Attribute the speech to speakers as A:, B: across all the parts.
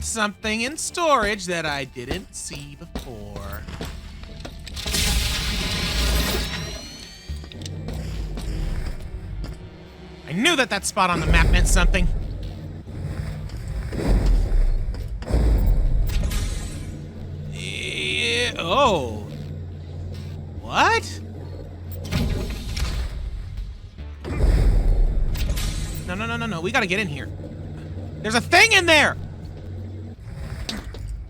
A: found something in storage that I didn't see before. I knew that that spot on the map meant something. Oh. What? No. We gotta get in here. There's a thing in there!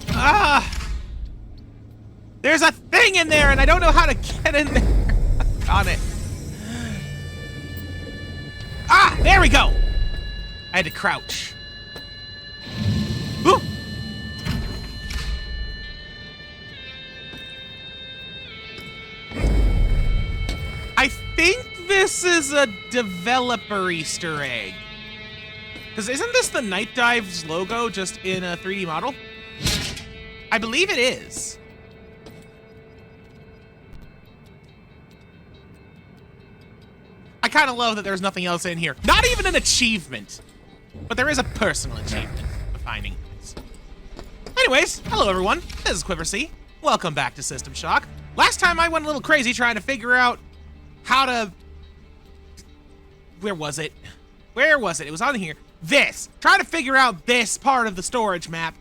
A: Ah! There's a thing in there, and I don't know how to get in there. Got it. Ah! There we go! I had to crouch. Woo! I think this is a developer Easter egg. Because isn't this the Night Dive's logo just in a 3D model? I believe it is. I kind of love that there's nothing else in here. Not even an achievement. But there is a personal achievement for finding this. Anyways, hello everyone. This is Quiversee. Welcome back to System Shock. Last time I went a little crazy trying to figure out how to... Where was it? Where was it? It was on here. This. Trying to figure out this part of the storage map.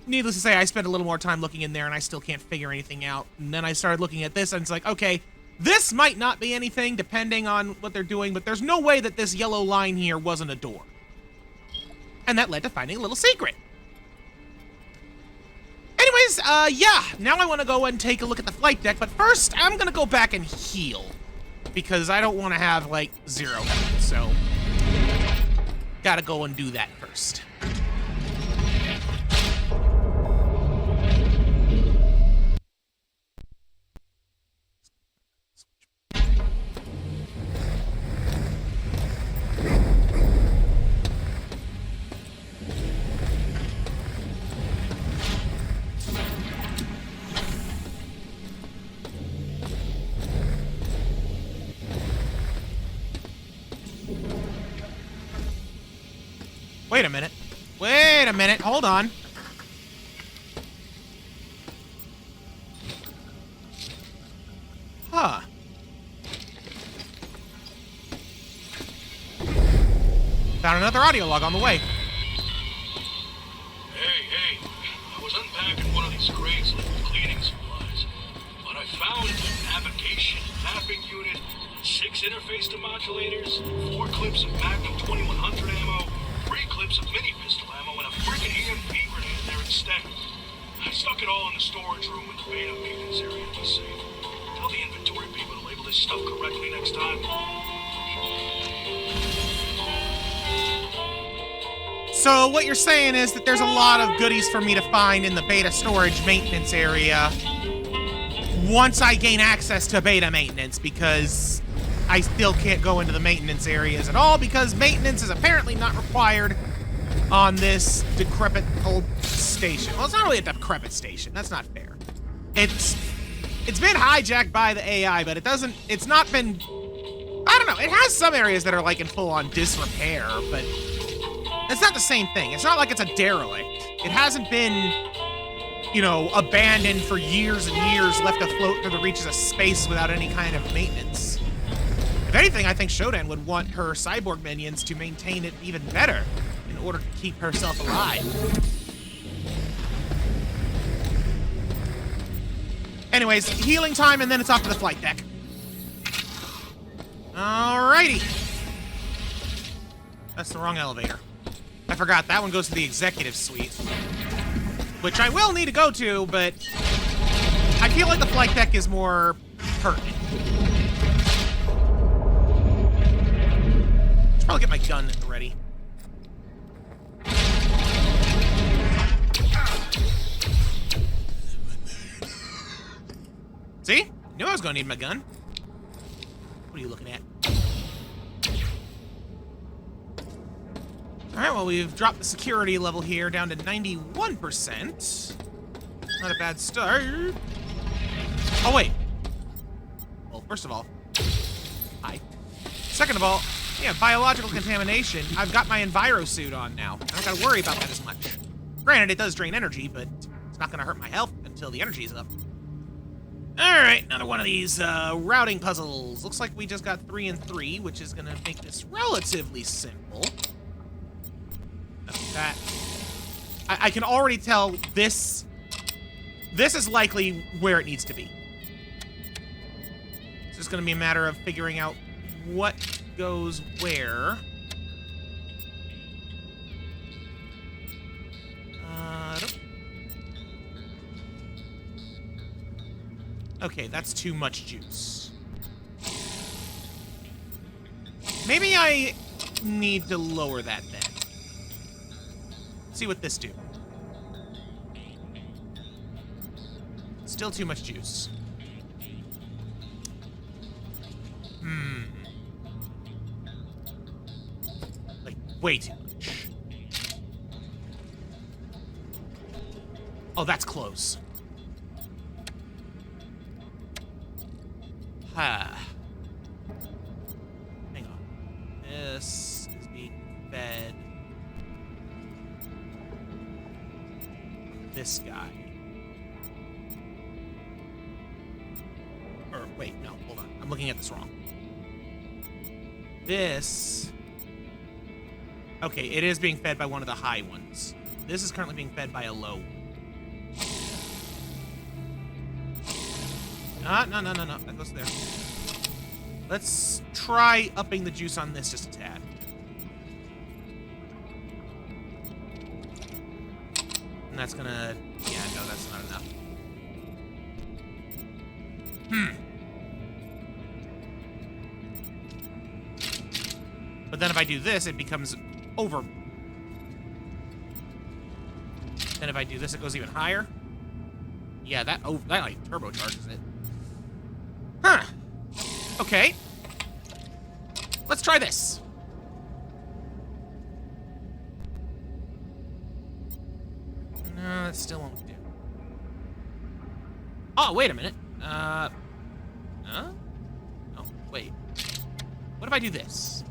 A: Needless to say, I spent a little more time looking in there and I still can't figure anything out. And then I started looking at this and it's like, okay, this might not be anything depending on what they're doing, but there's no way that this yellow line here wasn't a door. And that led to finding a little secret. Anyways, yeah, now I want to go and take a look at the flight deck, but first I'm going to go back and heal. Because I don't want to have, like, 0 health, so gotta go and do that first. Wait a minute. Wait a minute. Hold on. Huh. Found another audio log on the way.
B: Hey. I was unpacking one of these crates with cleaning supplies, but I found a navigation mapping unit, 6 interface demodulators, 4 clips of Magnum 2100 ammo, 3 clips of mini pistol ammo, and a friggin' EMP grenade there instead. I stuck it all in the storage room in the beta maintenance area to be safe. Tell the inventory people to label this stuff correctly next time.
A: So what you're saying is that there's a lot of goodies for me to find in the beta storage maintenance area once I gain access to beta maintenance, because I still can't go into the maintenance areas at all because maintenance is apparently not required on this decrepit old station. Well, it's not really a decrepit station. That's not fair. It's been hijacked by the AI, but it's not been, I don't know. It has some areas that are like in full-on disrepair, but it's not the same thing. It's not like it's a derelict. It hasn't been, you know, abandoned for years and years, left afloat through the reaches of space without any kind of maintenance. If anything, I think Shodan would want her cyborg minions to maintain it even better in order to keep herself alive. Anyways, healing time, and then it's off to the flight deck. Alrighty. That's the wrong elevator. I forgot, that one goes to the executive suite. Which I will need to go to, but I feel like the flight deck is more pertinent. Should probably get my gun ready. See? Knew I was gonna need my gun. What are you looking at? Alright, well, we've dropped the security level here down to 91%. Not a bad start. Oh, wait. Well, first of all, hi. Second of all, Yeah, biological contamination. I've got my Enviro suit on now. I don't gotta worry about that as much. Granted, it does drain energy, but it's not gonna hurt my health until the energy's up. Alright, another one of these routing puzzles. Looks like we just got 3 and 3, which is gonna make this relatively simple. That. I can already tell this is likely where it needs to be. It's just gonna be a matter of figuring out what goes where. Okay, that's too much juice. Maybe I need to lower that then. See what this do. Still too much juice. Like, way too much. Oh, that's close. Hang on. This is being fed. This guy. Or, wait, no, hold on. I'm looking at this wrong. This... Okay, it is being fed by one of the high ones. This is currently being fed by a low one. No. That goes there. Let's try upping the juice on this just a tad. And that's gonna... Yeah, no, that's not enough. But then if I do this, it becomes over. Then if I do this, it goes even higher. Yeah, that like turbocharges it. Huh. Okay. Let's try this. No, that still won't do. Oh, wait a minute. Huh? Oh, wait. What if I do this?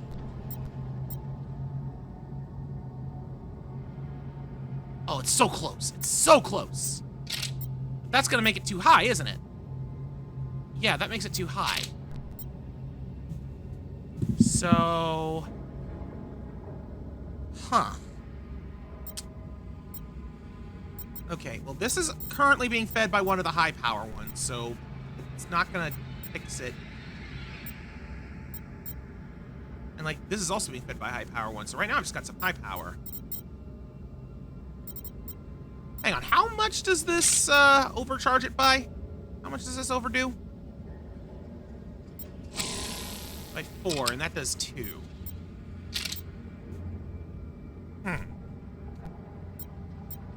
A: Oh, it's so close. It's so close. That's gonna make it too high, isn't it? Yeah, that makes it too high. So... Huh. Okay, well, this is currently being fed by one of the high power ones, so it's not gonna fix it. And, like, this is also being fed by high power ones, so right now I've just got some high power. Hang on, how much does this overcharge it by? How much does this overdo? By 4, and that does 2.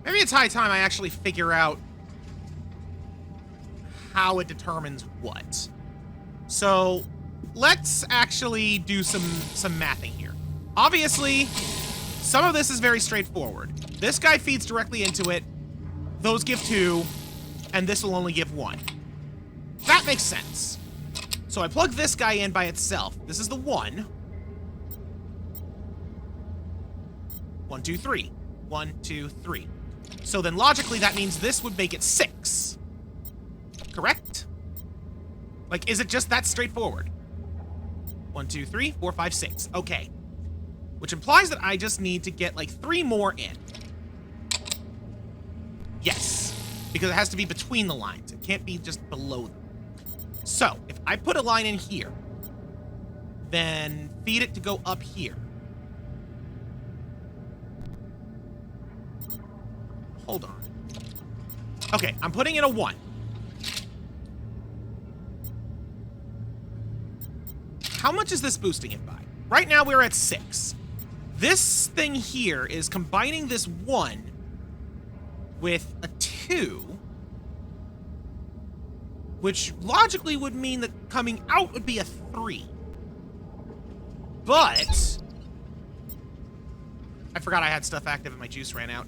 A: Maybe it's high time I actually figure out how it determines what. So, let's actually do some mathing here. Obviously, some of this is very straightforward. This guy feeds directly into it. Those give 2, and this will only give 1. That makes sense. So I plug this guy in by itself. This is the 1. 1, 2, 3. 1, 2, 3. So then logically that means this would make it 6. Correct? Like, is it just that straightforward? 1, 2, 3, 4, 5, 6. Okay. Which implies that I just need to get like 3 more in. Yes. Because it has to be between the lines. It can't be just below them. So, if I put a line in here, then feed it to go up here. Hold on. Okay, I'm putting in a 1. How much is this boosting it by? Right now we're at 6. This thing here is combining this 1 with a 2, which logically would mean that coming out would be a 3. But I forgot I had stuff active and my juice ran out.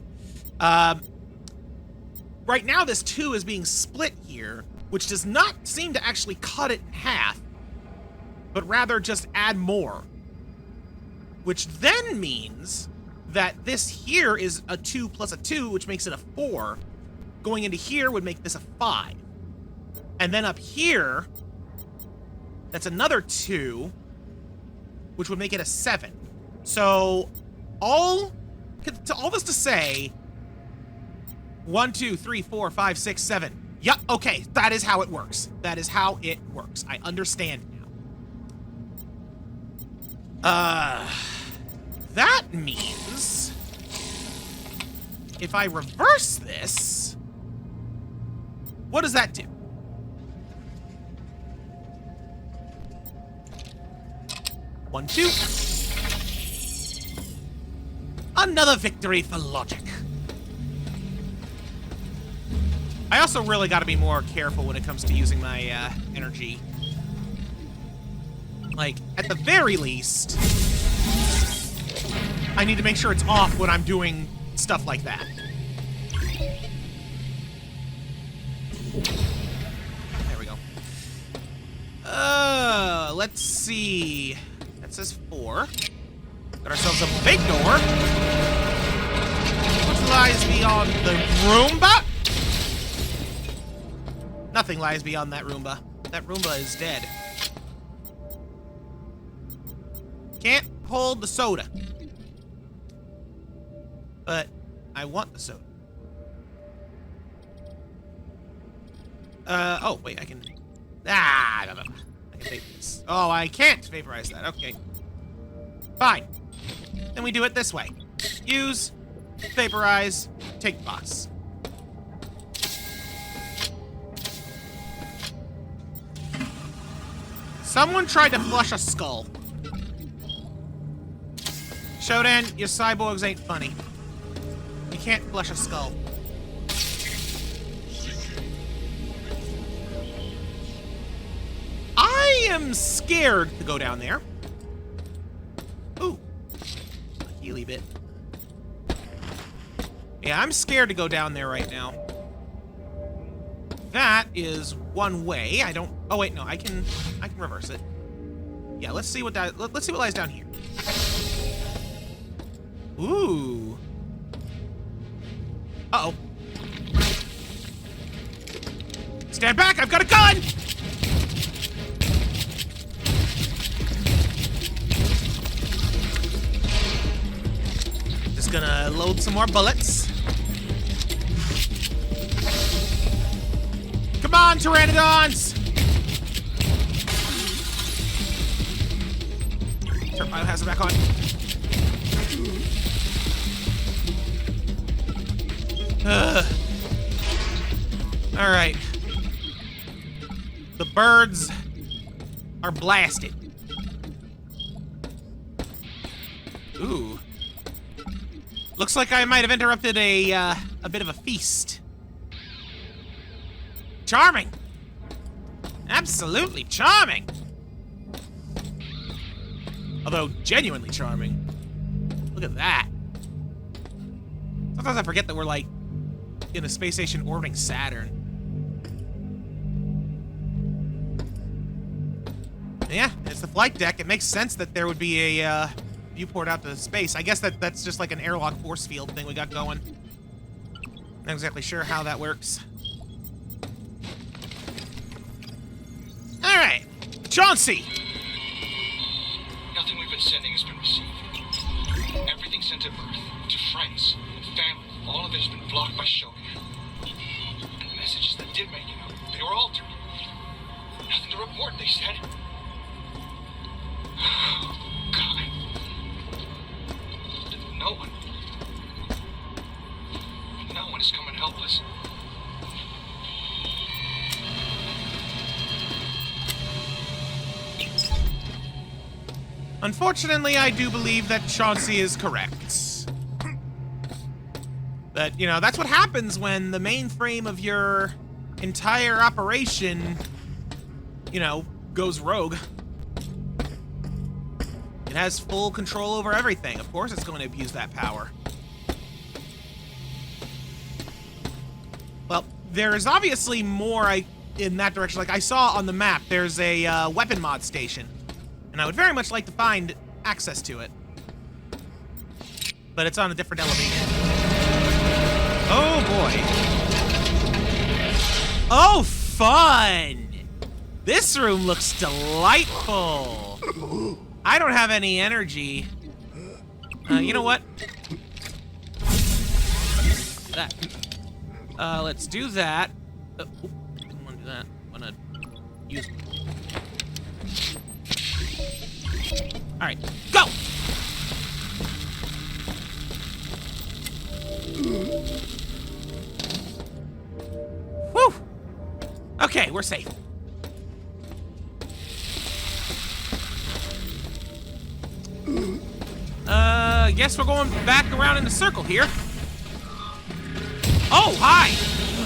A: Right now this 2 is being split here, which does not seem to actually cut it in half, but rather just add more. which then means that this here is a 2 plus a 2, which makes it a 4. Going into here would make this a 5. And then up here, that's another 2, which would make it a 7. So all this to say, 1, 2, 3, 4, 5, 6, 7. Yep, okay, that is how it works. That is how it works. I understand now. That means if I reverse this, what does that do? One, two. Another victory for logic. I also really got to be more careful when it comes to using my energy. Like, at the very least, I need to make sure it's off when I'm doing stuff like that. There we go. Let's see. That says 4. Got ourselves a big door. What lies beyond the Roomba? Nothing lies beyond that Roomba. That Roomba is dead. Can't hold the soda. But I want the soda. Oh, wait, I can... no. I can vaporize this. Oh, I can't vaporize that. Okay. Fine. Then we do it this way. Use, vaporize, take the box. Someone tried to flush a skull. Shodan, your cyborgs ain't funny. You can't flush a skull. I am scared to go down there. Ooh. A healy bit. Yeah, I'm scared to go down there right now. That is one way. I don't... Oh, wait, no. I can reverse it. Yeah, let's see what lies down here. Ooh. Uh-oh. Stand back! I've got a gun! Just gonna load some more bullets. Come on, Pteranodons! Turn biohazard back on. Alright. The birds are blasted. Ooh. Looks like I might have interrupted a bit of a feast. Charming. Absolutely charming. Although, genuinely charming. Look at that. Sometimes I forget that we're, like, in a space station orbiting Saturn. Yeah, it's the flight deck. It makes sense that there would be a viewport out to space. I guess that's just like an airlock force field thing we got going. Not exactly sure how that works. Alright, Chauncey!
B: Nothing we've been sending has been received. Everything sent to Earth, to friends, family, all of it has been blocked by Shodan. And the messages that did make it out, they were altered. Nothing to report, they said. Oh, God. No one is coming to help us.
A: Unfortunately, I do believe that Chauncey is correct. That, you know, that's what happens when the mainframe of your entire operation, you know, goes rogue. It has full control over everything. Of course it's going to abuse that power. Well, there is obviously more in that direction. Like I saw on the map, there's a weapon mod station. And I would very much like to find access to it. but it's on a different elevation. Oh, boy. Oh, fun! This room looks delightful. I don't have any energy. You know what? That. Let's do that. Didn't want to do that. I want to use. All right, go. Whew. Okay, we're safe. Guess we're going back around in the circle here. Oh, hi!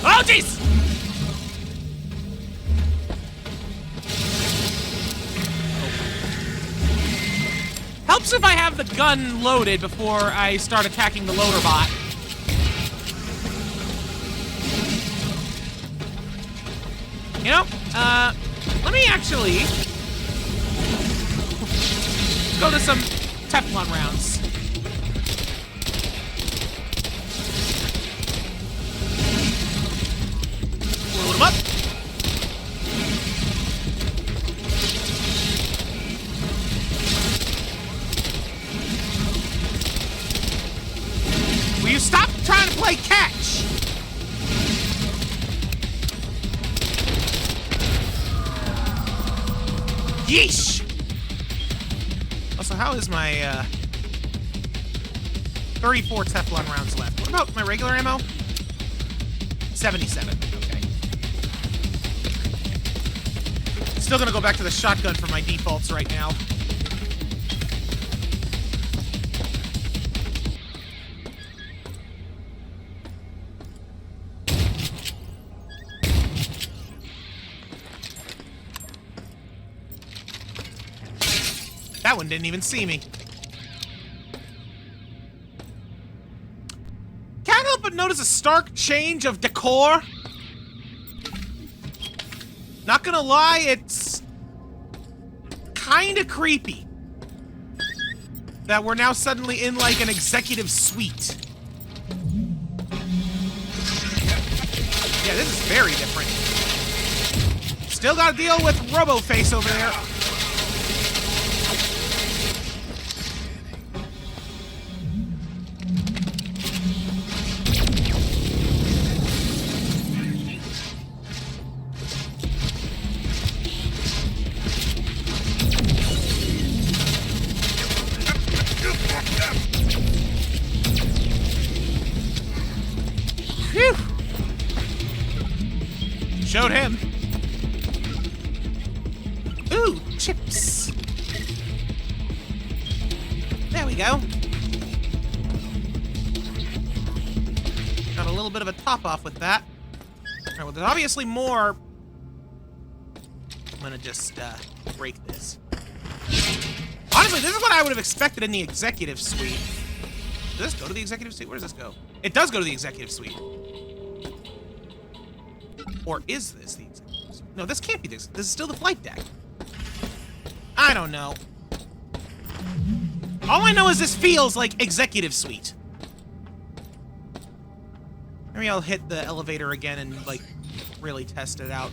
A: Oh, jeez! Helps if I have the gun loaded before I start attacking the loader bot. You know, let me actually go to some Teflon rounds. Load them up. Will you stop trying to play catch? Yeesh! Also, how is my, 34 Teflon rounds left. What about my regular ammo? 77, okay. Still gonna go back to the shotgun for my defaults right now. That one didn't even see me. Can't help but notice a stark change of decor. Not gonna lie, it's kinda creepy that we're now suddenly in like an executive suite. Yeah, this is very different. Still gotta deal with Roboface over there. Phew. Showed him. Ooh, chips. There we go. Got a little bit of a top off with that. All right, well, there's obviously more. I'm gonna just break this. Honestly, this is what I would have expected in the executive suite. Does this go to the executive suite? Where does this go? It does go to the executive suite. Or is this the executive suite? No, this can't be this. This is still the flight deck. I don't know. All I know is this feels like executive suite. Maybe I'll hit the elevator again and, like, really test it out.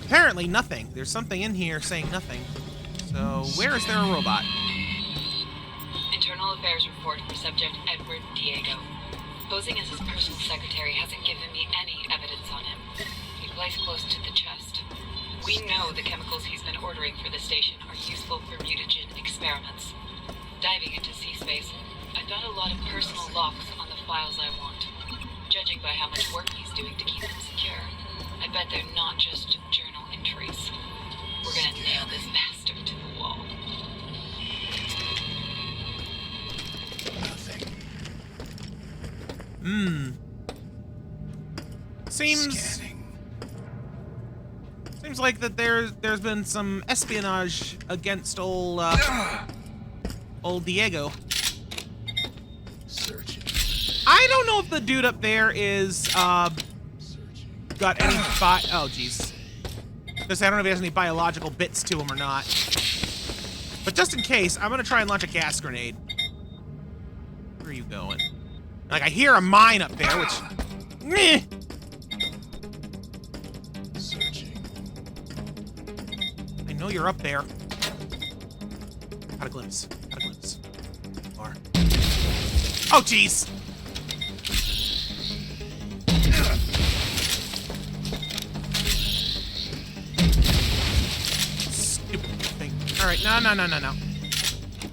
A: Apparently nothing. There's something in here saying nothing. So, where is there a robot?
C: Internal Affairs report for subject Edward Diego. Posing as his personal secretary hasn't given me any evidence on him. He plays close to the chest. We know the chemicals he's been ordering for the station are useful for mutagen experiments. Diving into C-space, I found a lot of personal locks on the files I want. Judging by how much work he's doing to keep them secure, I bet they're not just journal entries. We're gonna nail this bastard to the wall.
A: Seems like that there's been some espionage against old Diego.
B: Searching.
A: I don't know if the dude up there is got any oh jeez. Because I don't know if he has any biological bits to him or not. But just in case, I'm gonna try and launch a gas grenade. Where are you going? Like, I hear a mine up there, which... Meh.
B: Searching.
A: I know you're up there. Got a glimpse. Got a glimpse. Or... Oh, jeez! Stupid thing. Alright, no.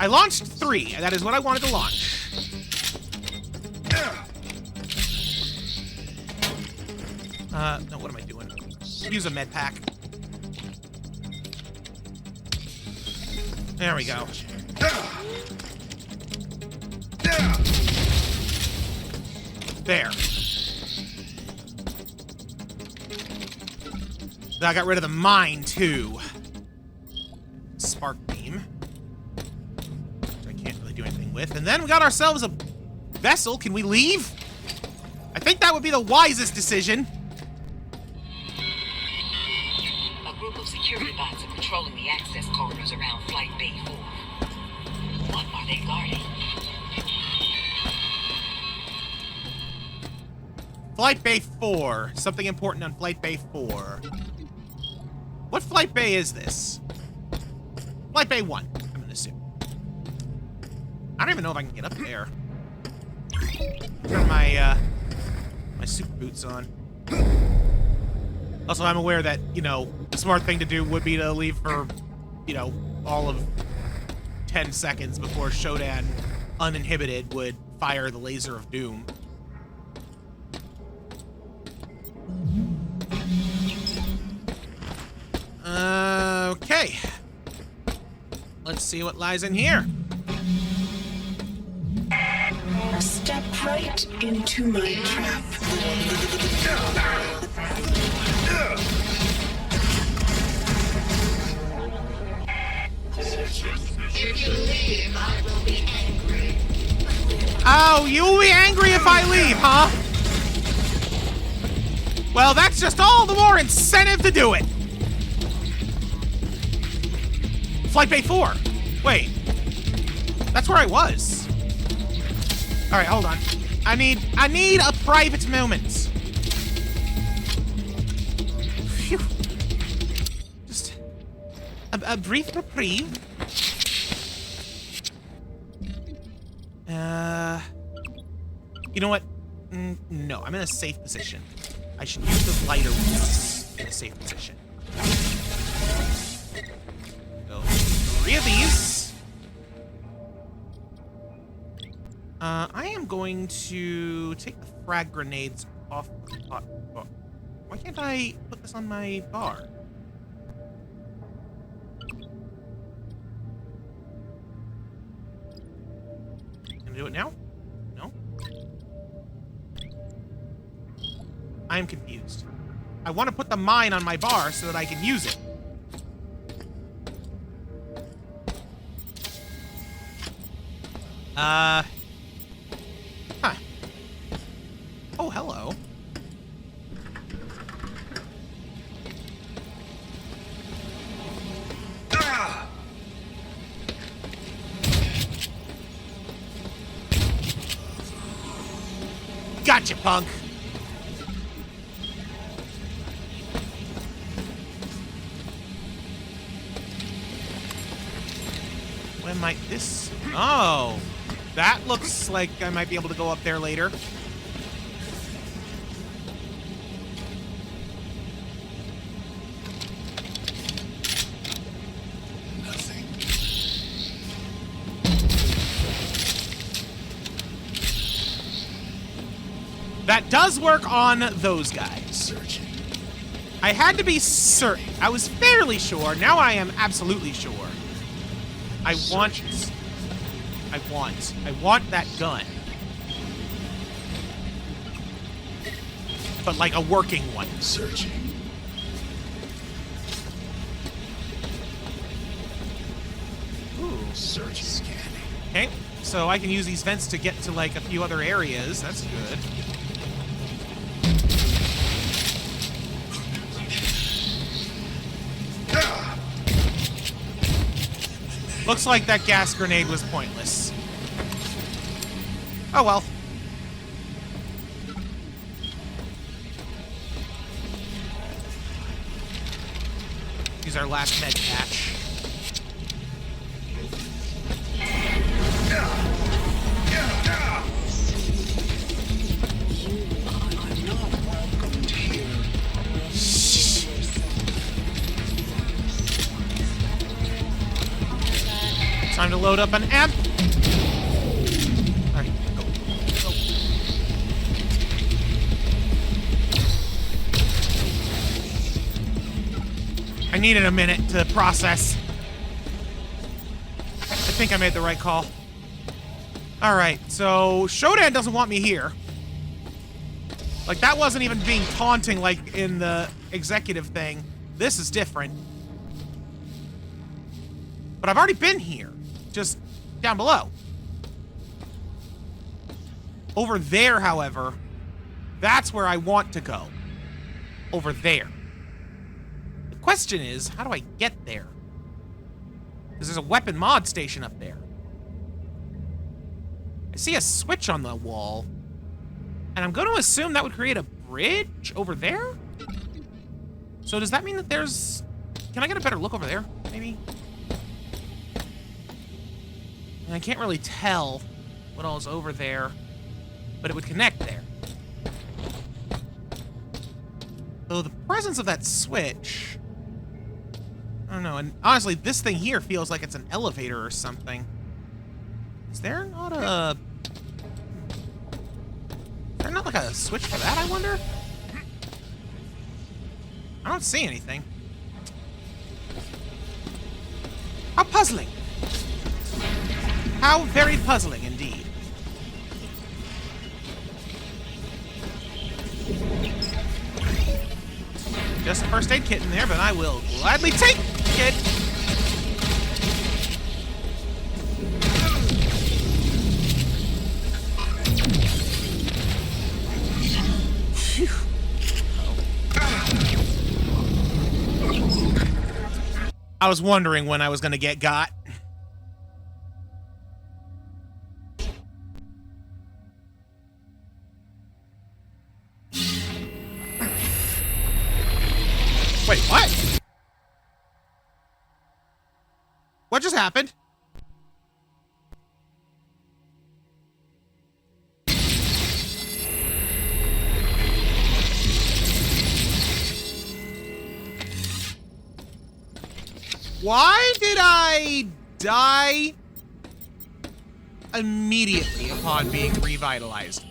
A: I launched 3. That is what I wanted to launch. No, what am I doing? Use a med pack. There we go. There. I got rid of the mine, too. Spark beam. Which I can't really do anything with. And then we got ourselves a vessel. Can we leave? I think that would be the wisest decision.
C: A group of security bots are patrolling the access corridors around Flight Bay 4. What are they guarding?
A: Flight Bay 4. Something important on Flight Bay 4. What Flight Bay is this? Flight Bay 1, I'm gonna assume. I don't even know if I can get up there. Turn my, my super boots on. Also, I'm aware that, you know, the smart thing to do would be to leave for, you know, all of 10 seconds before Shodan, uninhibited, would fire the laser of doom. Okay. Let's see what lies in here.
D: Step right into my trap.
E: If you leave, I will be angry.
A: Oh, you'll be angry if I leave, huh? Well, that's just all the more incentive to do it. Flight Bay 4. Wait. That's where I was. All right, hold on. I need a private moment. Phew. Just a brief reprieve. You know what? No, I'm in a safe position. I should use the lighter ones in a safe position. Go 3 of these. I am going to take the frag grenades off the pot. Why can't I put this on my bar? Can I do it now? No? I am confused. I want to put the mine on my bar so that I can use it. Huh. Oh, hello. Gotcha, punk. When might this... Oh, that looks like I might be able to go up there later.
B: Nothing.
A: That does work on those guys.
B: Searching.
A: I had to be certain. I was fairly sure. Now I am absolutely sure. I want that gun. But like a working one.
B: Searching.
A: Ooh.
B: Searching. Scanning.
A: Okay, so I can use these vents to get to like a few other areas. That's good. Looks like that gas grenade was pointless. Oh well. Use our last med patch. Time to load up an amp. Alright, go. Go. I needed a minute to process. I think I made the right call. Alright, so Shodan doesn't want me here. Like, that wasn't even being taunting like in the executive thing. This is different. But I've already been here. Just down below. Over there, however, that's where I want to go. Over there. The question is, how do I get there? Because there's a weapon mod station up there. I see a switch on the wall. And I'm going to assume that would create a bridge over there? So does that mean that there's... Can I get a better look over there, maybe? And I can't really tell what all is over there, but it would connect there. So the presence of that switch... I don't know, and honestly, this thing here feels like it's an elevator or something. Is there not a... Is there not like a switch for that, I wonder? I don't see anything. How puzzling. How very puzzling indeed. Just a first aid kit in there, but I will gladly take it. Phew. I was wondering when I was going to get got. Wait, what? What just happened? Why did I die immediately upon being revitalized?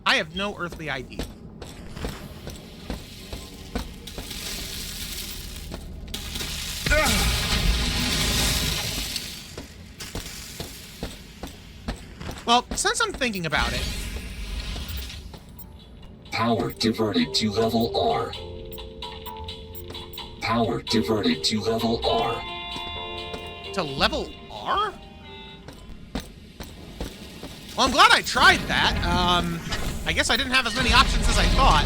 A: I have no earthly idea. Well, since I'm thinking about it...
F: Power diverted to level R. Power diverted to level R.
A: To level R? Well, I'm glad I tried that. I guess I didn't have as many options as I thought.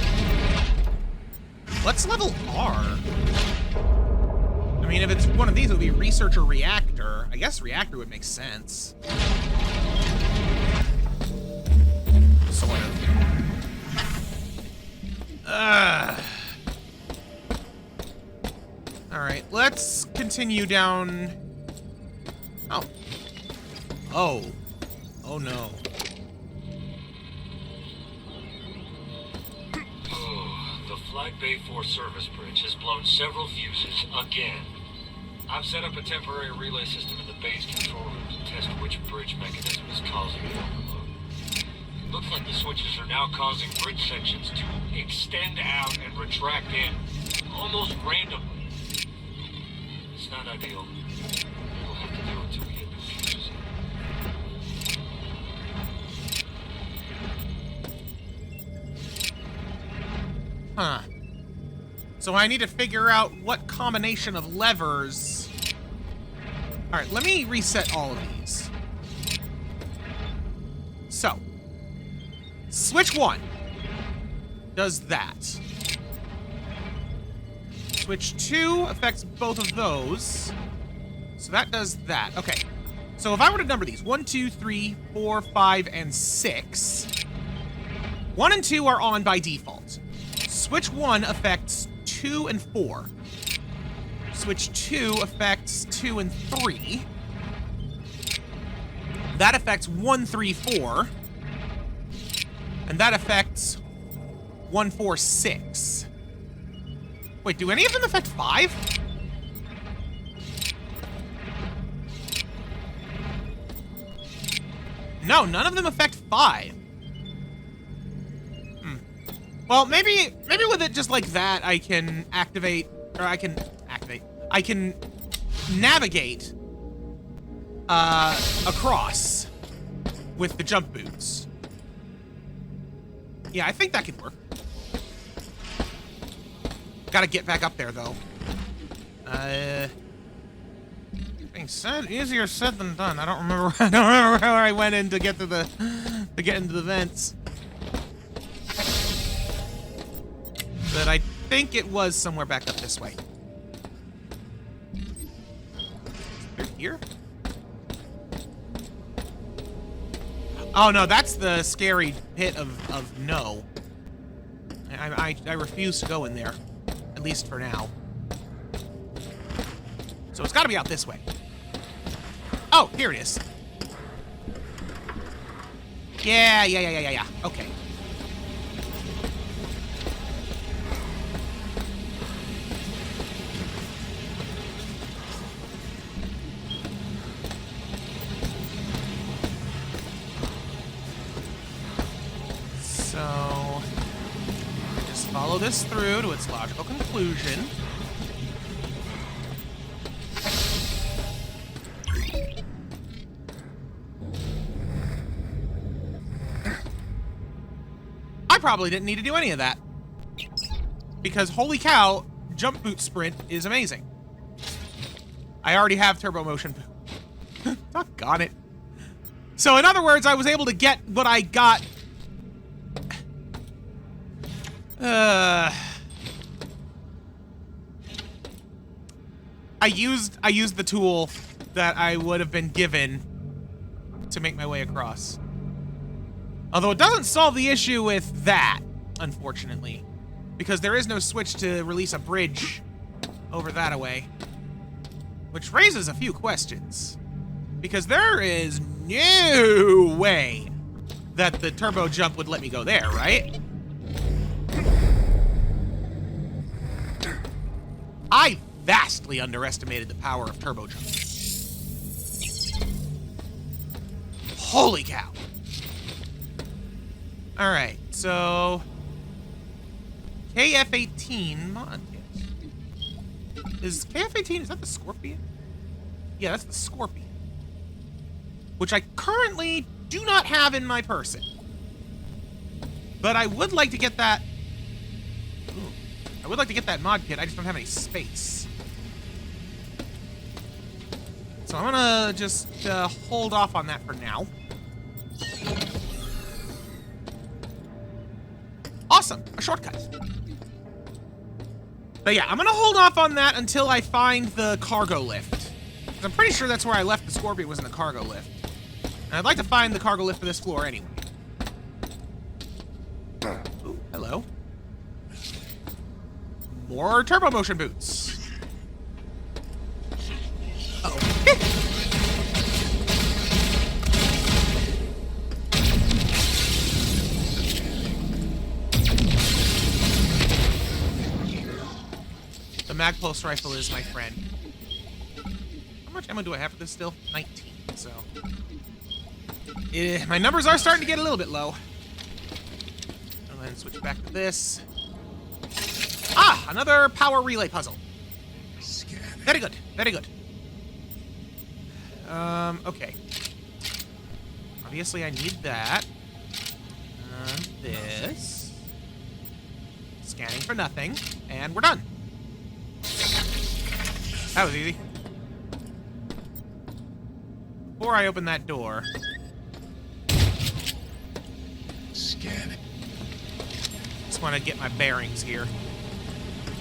A: What's level R? I mean, if it's one of these, it would be research or reactor. I guess reactor would make sense. Sort of. Alright, let's continue down... Oh. Oh. Oh no.
B: The Flag Bay 4 service bridge has blown several fuses again. I've set up a temporary relay system in the base control room to test which bridge mechanism is causing the overload. It looks like the switches are now causing bridge sections to extend out and retract in, almost randomly. It's not ideal. We'll have to do until we get new fuses in.
A: Huh. So I need to figure out what combination of levers... Alright, let me reset all of these. So. Switch 1 does that. Switch 2 affects both of those. So that does that. Okay. So if I were to number these, 1, 2, 3, 4, 5, and 6. 1 and 2 are on by default. Switch 1 affects 2 and 4. Switch 2 affects 2 and 3. That affects 1, 3, 4. And that affects 1, 4, 6. Wait, do any of them affect 5? No, none of them affect 5. Well, maybe with it just like that, I can I can navigate across with the jump boots. Yeah, I think that could work. Gotta get back up there though. Being said, easier said than done. I don't remember where I went in to get into the vents. But I think it was somewhere back up this way. Through here? Oh no, that's the scary pit of no. I refuse to go in there, at least for now. So it's got to be out this way. Oh, here it is. Yeah. Okay. So, just follow this through to its logical conclusion. I probably didn't need to do any of that. Because holy cow, jump boot sprint is amazing. I already have turbo motion. Doggone it. So in other words, I was able to get what I got. I used the tool that I would have been given to make my way across. Although it doesn't solve the issue with that, unfortunately. Because there is no switch to release a bridge over that away. Which raises a few questions. Because there is no way that the turbo jump would let me go there, right? I vastly underestimated the power of turbo jump. Holy cow. Alright, so KF-18 mod kit. Is KF-18, is that the Scorpion? Yeah, that's the Scorpion. Which I currently do not have in my person. But I would like to get that. I would like to get that mod kit, I just don't have any space. So I'm gonna just hold off on that for now. Awesome, a shortcut. But yeah, I'm gonna hold off on that until I find the cargo lift. Because I'm pretty sure that's where I left the Scorpion, was in the cargo lift. And I'd like to find the cargo lift for this floor anyway. Ooh, hello. More turbo motion boots. Uh-oh. The mag pulse rifle is my friend. How much ammo do I have for this still? 19, so. My numbers are starting to get a little bit low. And then switch back to this. Ah, another power relay puzzle. Very good, very good. Okay. Obviously I need that. This. Scanning for nothing. And we're done. That was easy. Before I open that door. Scanning. Just want to get my bearings here.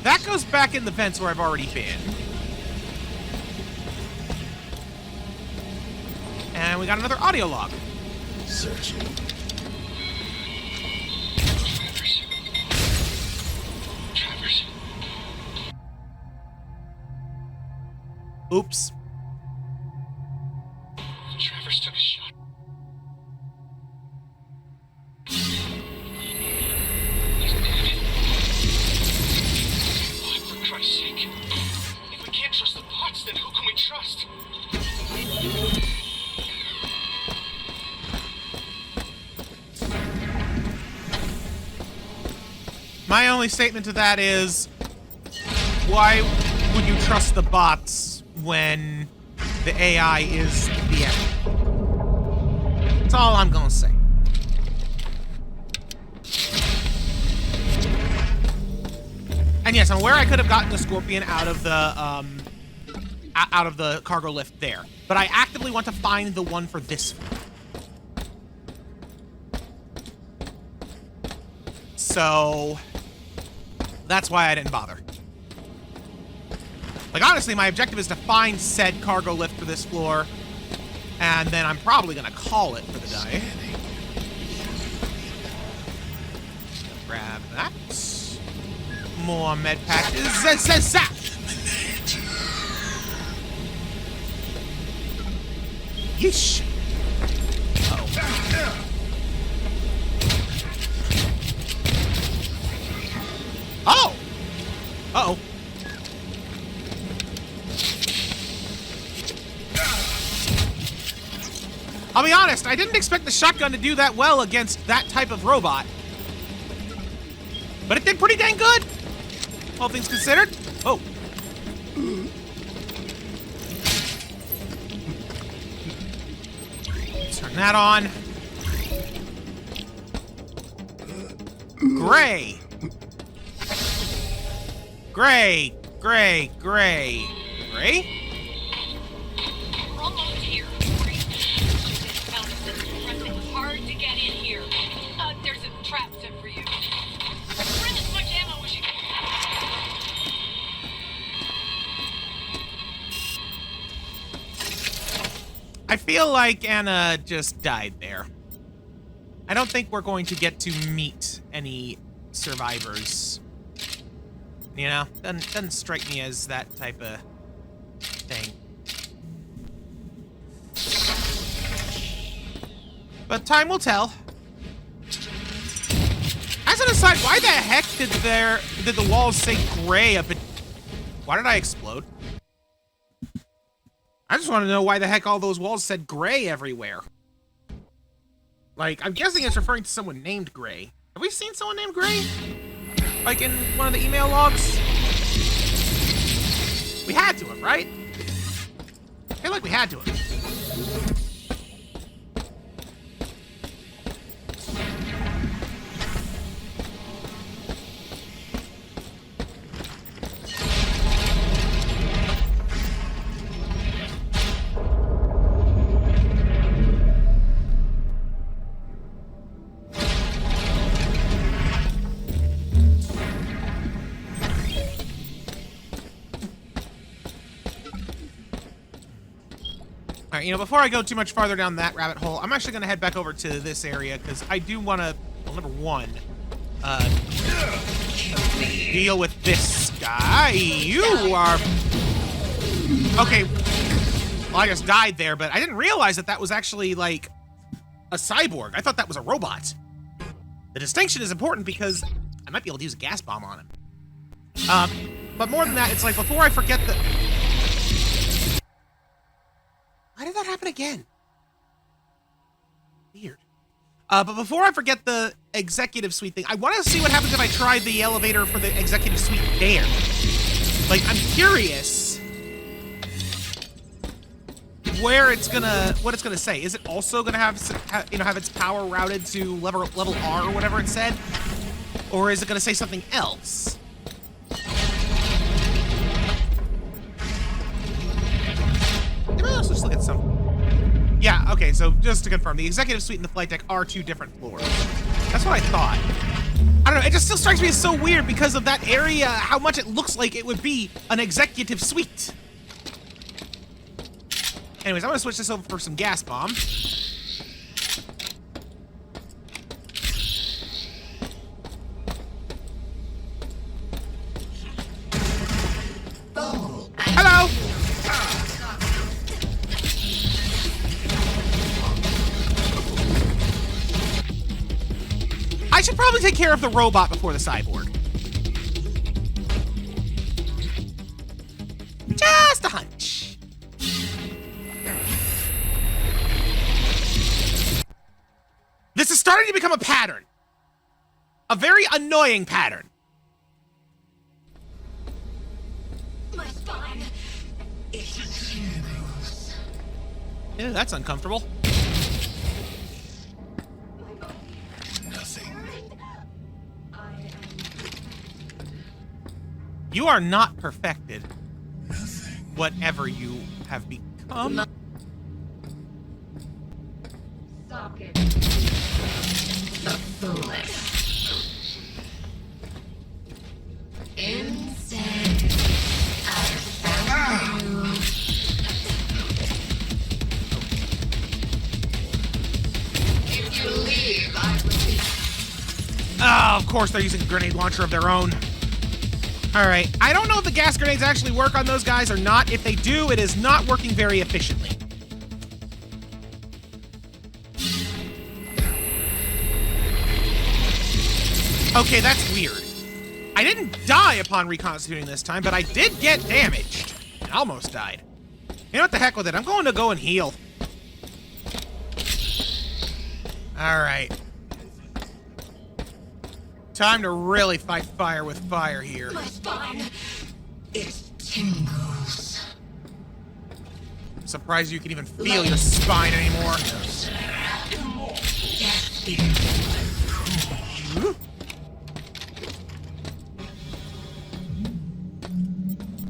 A: That goes back in the vents where I've already been. And we got another audio log.
G: Searching.
B: Travers.
A: Oops.
B: Travers took a shot. Oh, for Christ's sake. If we can't trust the bots, then who can we trust?
A: My only statement to that is, why would you trust the bots when the AI is the enemy? That's all I'm gonna say. And yes, I'm aware I could have gotten the Scorpion out of the cargo lift there, but I actively want to find the one for this one. So that's why I didn't bother. Like, honestly, my objective is to find said cargo lift for this floor, and then I'm probably gonna call it for the day. Grab that. More med packs. Zap! Yeesh. Uh-oh. Oh! Uh-oh. I'll be honest, I didn't expect the shotgun to do that well against that type of robot. But it did pretty dang good, all things considered. Oh. Turn that on. Gray. Gray. Gray. Gray. Gray?
C: We're almost here. Hurry. It's pressing hard to get in here. There's a trap set for you. Bring as much ammo as you can.
A: I feel like Anna just died there. I don't think we're going to get to meet any survivors. You know, doesn't strike me as that type of thing. But time will tell. As an aside, why the heck did the walls say gray up at... Why did I explode? I just want to know why the heck all those walls said gray everywhere. Like, I'm guessing it's referring to someone named Gray. Have we seen someone named Gray? Like in one of the email logs? We had to have, right? I feel like we had to have. Alright, you know, before I go too much farther down that rabbit hole, I'm actually going to head back over to this area, because I do want to, well, number one, deal with this guy. You are... Okay. Well, I just died there, but I didn't realize that that was actually, like, a cyborg. I thought that was a robot. The distinction is important because I might be able to use a gas bomb on him. But more than that, it's like, before I forget the... Why did that happen again? Weird. But before I forget the executive suite thing, I want to see what happens if I try the elevator for the executive suite there. Like, I'm curious where it's gonna, what it's gonna say. Is it also gonna have, you know, have its power routed to level R or whatever it said, or is it gonna say something else? Let's just look at some. Yeah, okay, so just to confirm, the executive suite and the flight deck are two different floors. That's what I thought. I don't know, it just still strikes me as so weird because of that area, how much it looks like it would be an executive suite. Anyways, I'm gonna switch this over for some gas bomb. Hello! I should probably take care of the robot before the cyborg. Just a hunch. This is starting to become a pattern. A very annoying pattern.
E: My spine.
A: Ew, that's uncomfortable. You are not perfected. Whatever you have become.
E: Socket. The fullest. Instead, I found you. If you leave, I will be.
A: Oh, of course they're using a grenade launcher of their own. All right, I don't know if the gas grenades actually work on those guys or not. If they do, it is not working very efficiently. Okay, that's weird. I didn't die upon reconstituting this time, but I did get damaged. I almost died. You know what, the heck with it. I'm going to go and heal. All right. Time to really fight fire with fire here.
E: My spine. It tingles.
A: I'm surprised you can even feel your spine anymore.
E: Yes,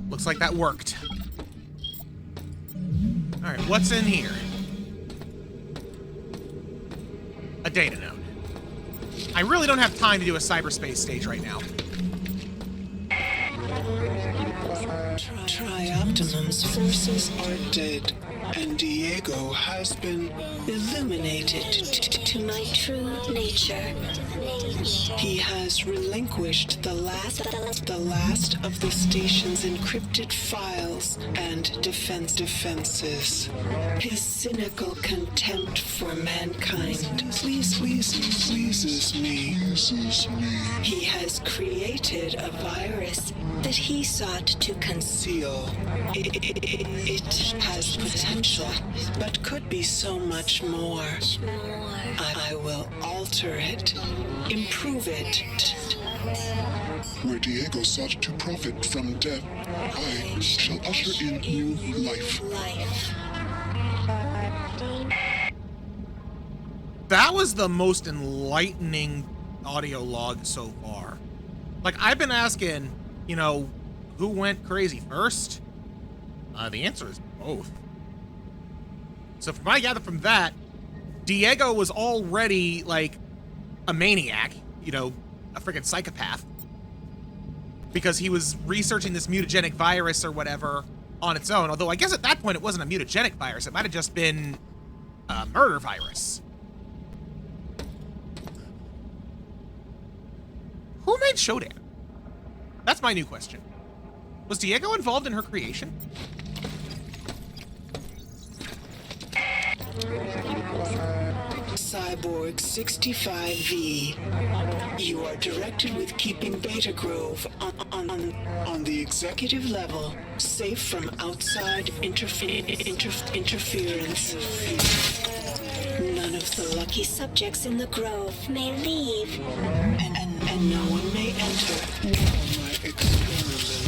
A: Looks like that worked. All right, what's in here? A data node. I really don't have time to do a cyberspace stage right now.
D: Trioptimum's forces are dead, and Diego has been illuminated
G: to my true nature.
D: He has relinquished the last of the station's encrypted files and defenses. His cynical contempt for mankind pleases me. He has created a virus
G: That he sought to
D: conceal. It has potential, but could be so much more. I will alter it, improve it.
H: Where Diego sought to profit from death, I shall usher in new life.
A: That was the most enlightening audio log so far. Like, I've been asking, you know, who went crazy first? The answer is both. So from what I gather from that, Diego was already, like, a maniac, you know, a freaking psychopath. Because he was researching this mutagenic virus or whatever on its own. Although I guess at that point it wasn't a mutagenic virus. It might have just been a murder virus. Who made Shodan? That's my new question. Was Diego involved in her creation?
D: Cyborg 65V. You are directed with keeping Beta Grove on the executive level, safe from outside interference. None of the lucky
G: subjects in the grove may leave.
D: and no one may enter. My experiments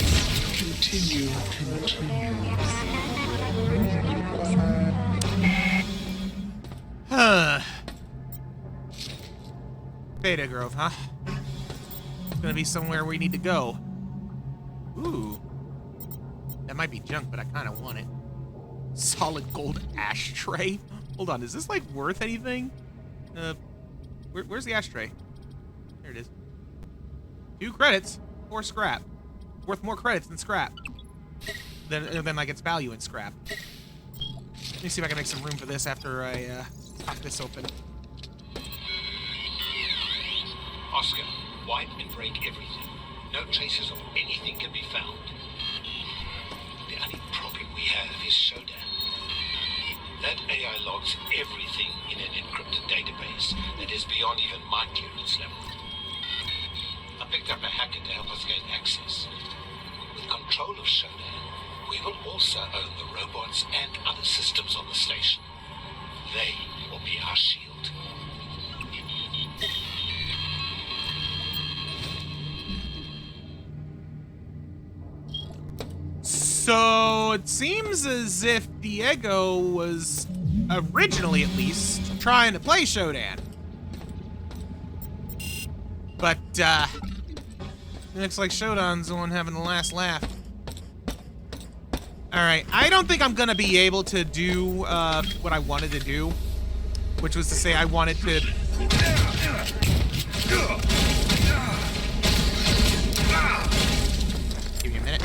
D: continue.
A: Beta Grove, huh? It's gonna be somewhere we need to go. Ooh. That might be junk, but I kinda want it. Solid gold ashtray? Hold on, is this like worth anything? Where's the ashtray? There it is. 2 credits or scrap. Worth more credits than scrap. Than like its value in scrap. Let me see if I can make some room for this after I pop this open.
B: Oscar, wipe and break everything. No traces of anything can be found. The only problem we have is Shodan. That AI logs everything in an encrypted database that is beyond even my clearance level. I picked up a hacker to help us gain access. With control of Shodan, we will also own the robots and other systems on the station. They will be our shield.
A: So it seems as if Diego was originally, at least, trying to play Shodan. But it looks like Shodan's the one having the last laugh. Alright, I don't think I'm gonna be able to do what I wanted to do, which was to say I wanted to... Give me a minute.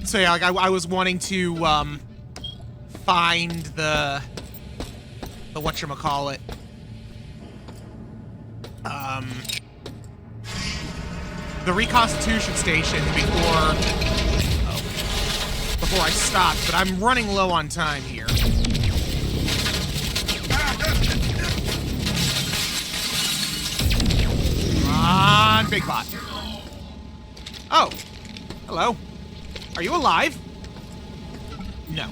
A: So yeah, like I was wanting to, find the whatchamacallit. The reconstitution station before I stopped, but I'm running low on time here. Come on, Big Bot. Oh, hello. Are you alive? No.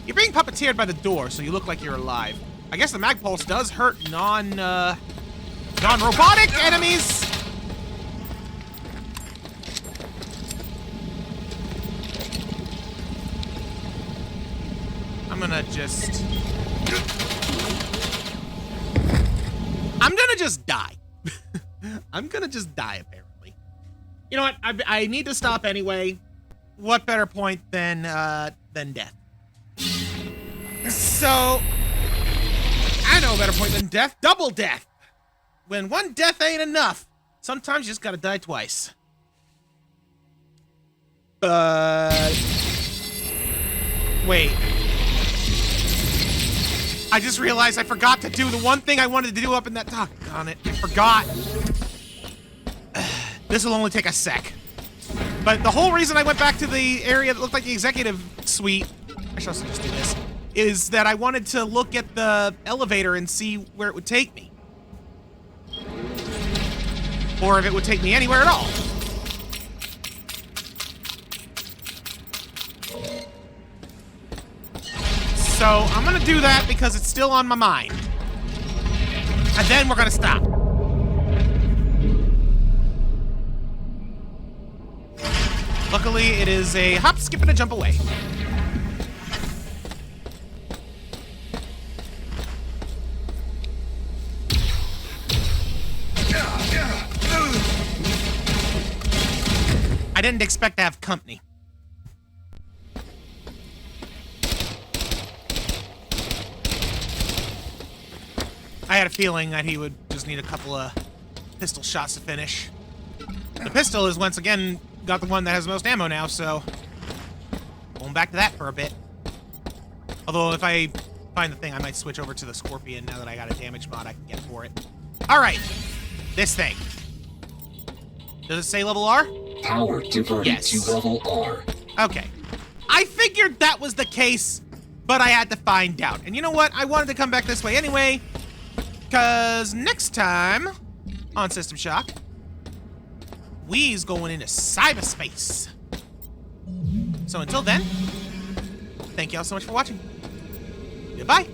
A: You're being puppeteered by the door, so you look like you're alive. I guess the mag pulse does hurt non-robotic enemies. I'm gonna just die. I'm gonna just die, apparently. You know what? I need to stop anyway. What better point than death? So, I know a better point than death. Double death. When one death ain't enough, sometimes you just gotta die twice. Wait. I just realized I forgot to do the one thing I wanted to do up in that... Oh, on it. I forgot. This will only take a sec. But the whole reason I went back to the area that looked like the executive suite... I should also just do this. Is that I wanted to look at the elevator and see where it would take me. Or if it would take me anywhere at all. So I'm gonna do that because it's still on my mind. And then we're gonna stop. Luckily, it is a hop, skip, and a jump away. I didn't expect to have company. I had a feeling that he would just need a couple of pistol shots to finish. The pistol is, once again, got the one that has the most ammo now, so... going back to that for a bit. Although, if I find the thing, I might switch over to the Scorpion now that I got a damage mod I can get for it. Alright. This thing. Does it say level R?
F: Power diverted to level R.
A: Okay. I figured that was the case, but I had to find out. And you know what? I wanted to come back this way anyway, because next time on System Shock, we's going into cyberspace. So until then, thank you all so much for watching. Goodbye.